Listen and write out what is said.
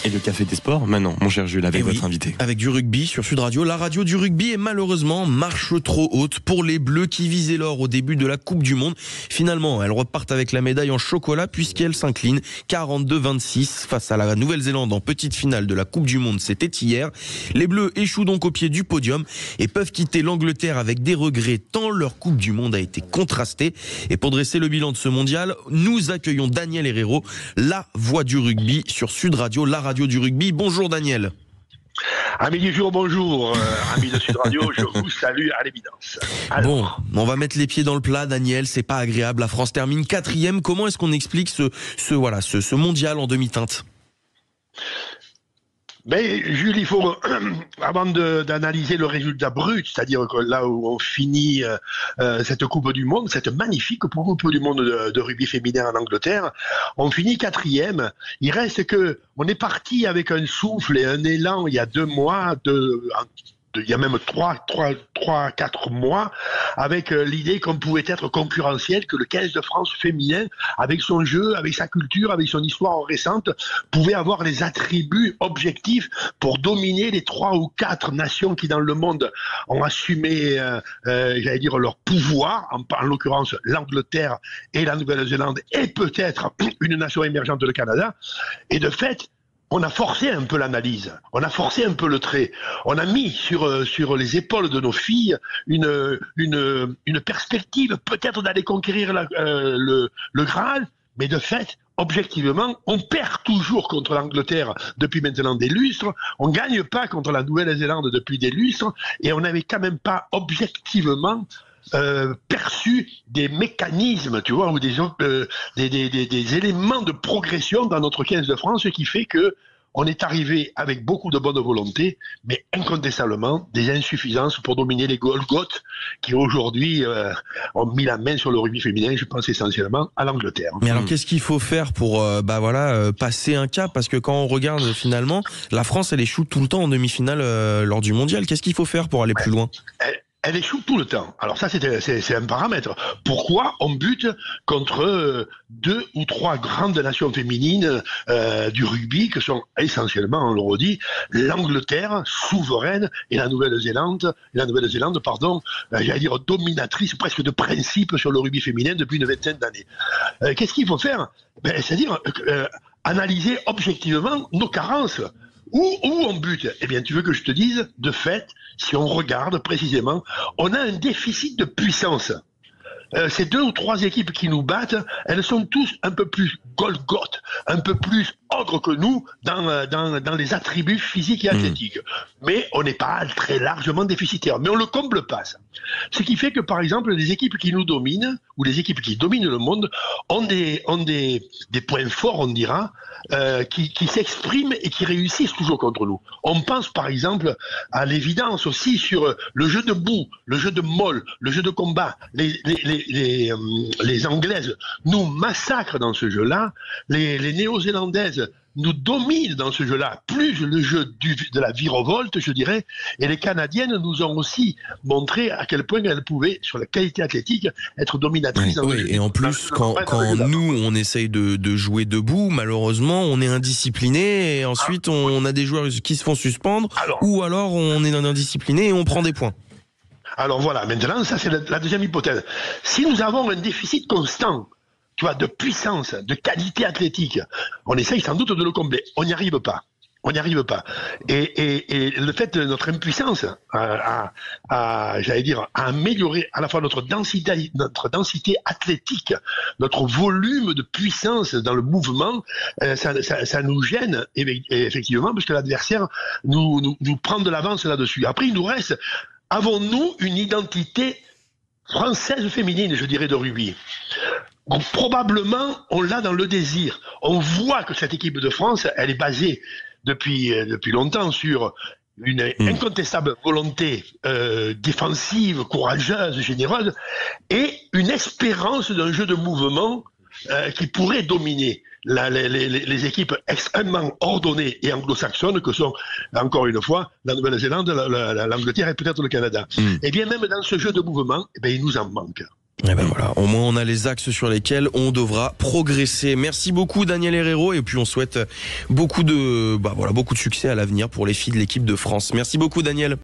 Et le Café des Sports, maintenant, mon cher Jules, avec votre invité. Avec du rugby sur Sud Radio. La radio du rugby est malheureusement marche trop haute pour les Bleus qui visaient l'or au début de la Coupe du Monde. Finalement, elles repartent avec la médaille en chocolat puisqu'elles s'inclinent 42-26 face à la Nouvelle-Zélande en petite finale de la Coupe du Monde. C'était hier. Les Bleus échouent donc au pied du podium et peuvent quitter l'Angleterre avec des regrets tant leur Coupe du Monde a été contrastée. Et pour dresser le bilan de ce mondial, nous accueillons Daniel Herrero, la voix du rugby sur Sud Radio, la radio du rugby. Bonjour Daniel. Amis du jour, bonjour. Amis de Sud Radio, je vous salue à l'évidence. Alors. Bon, on va mettre les pieds dans le plat, Daniel, c'est pas agréable. La France termine 4e. Comment est-ce qu'on explique ce mondial en demi-teinte ? Mais Jules, il faut, avant d'analyser le résultat brut, c'est-à-dire que là où on finit cette Coupe du Monde, cette magnifique Coupe du Monde de rugby féminin en Angleterre, on finit 4e. Il reste que on est parti avec un souffle et un élan il y a 2 mois, il y a même 3-4 mois, avec l'idée qu'on pouvait être concurrentiel, que le 15 de France féminin, avec son jeu, avec sa culture, avec son histoire récente, pouvait avoir les attributs objectifs pour dominer les 3 ou 4 nations qui dans le monde ont assumé, leur pouvoir, en l'occurrence l'Angleterre et la Nouvelle-Zélande, et peut-être une nation émergente, le Canada. Et de fait, on a forcé un peu l'analyse, on a forcé un peu le trait, on a mis sur les épaules de nos filles une perspective peut-être d'aller conquérir le Graal, mais de fait, objectivement, on perd toujours contre l'Angleterre depuis maintenant des lustres, on gagne pas contre la Nouvelle-Zélande depuis des lustres, et on n'avait quand même pas objectivement perçu des mécanismes, tu vois, ou des éléments de progression dans notre 15 de France, ce qui fait que on est arrivé avec beaucoup de bonne volonté, mais incontestablement des insuffisances pour dominer les Golgoths qui aujourd'hui ont mis la main sur le rugby féminin, je pense essentiellement à l'Angleterre. Mais alors qu'est-ce qu'il faut faire pour passer un cap ? Parce que quand on regarde finalement, la France elle échoue tout le temps en demi-finale lors du mondial. Qu'est-ce qu'il faut faire pour aller plus loin ? Elle échoue tout le temps. Alors ça, c'est un paramètre. Pourquoi on bute contre 2 ou 3 grandes nations féminines du rugby, que sont essentiellement, on le redit, l'Angleterre, souveraine, et la Nouvelle-Zélande, dominatrice presque de principe sur le rugby féminin depuis une vingtaine d'années. Qu'est-ce qu'il faut faire ? C'est-à-dire analyser objectivement nos carences. Où on bute ? Eh bien, tu veux que je te dise, de fait, si on regarde précisément, on a un déficit de puissance. Ces 2 ou 3 équipes qui nous battent, elles sont tous un peu plus Golgoth, un peu plus ogres que nous dans les attributs physiques et athlétiques. Mais on n'est pas très largement déficitaire. Mais on le comble pas, ça. Ce qui fait que, par exemple, les équipes qui nous dominent, ou les équipes qui dominent le monde, ont des points forts, on dira, qui s'expriment et qui réussissent toujours contre nous. On pense, par exemple, à l'évidence aussi sur le jeu de boue, le jeu de molle, le jeu de combat. Les Anglaises nous massacrent dans ce jeu-là. Les Néo-Zélandaises nous dominent dans ce jeu-là, plus le jeu de la virevolte, je dirais, et les Canadiennes nous ont aussi montré à quel point elles pouvaient, sur la qualité athlétique, être dominatrices. Et en plus, quand nous, on essaye de jouer debout, malheureusement, on est indiscipliné, et ensuite, on a des joueurs qui se font suspendre, ou alors on est indiscipliné et on prend des points. Alors voilà, maintenant, ça c'est la deuxième hypothèse. Si nous avons un déficit constant, tu vois, de puissance, de qualité athlétique, on essaye sans doute de le combler. On n'y arrive pas. Et le fait de notre impuissance à améliorer à la fois notre densité athlétique, notre volume de puissance dans le mouvement, ça nous gêne effectivement parce que l'adversaire nous prend de l'avance là-dessus. Après, il nous reste, avons-nous une identité française féminine, je dirais, de rugby ? Probablement, on l'a dans le désir. On voit que cette équipe de France, elle est basée depuis longtemps sur une incontestable volonté défensive, courageuse, généreuse, et une espérance d'un jeu de mouvement qui pourrait dominer les équipes extrêmement ordonnées et anglo-saxonnes que sont, encore une fois, la Nouvelle-Zélande, l'Angleterre et peut-être le Canada. Et bien même dans ce jeu de mouvement, il nous en manque. Et ben voilà, au moins on a les axes sur lesquels on devra progresser. Merci beaucoup Daniel Herrero et puis on souhaite beaucoup de succès à l'avenir pour les filles de l'équipe de France. Merci beaucoup Daniel.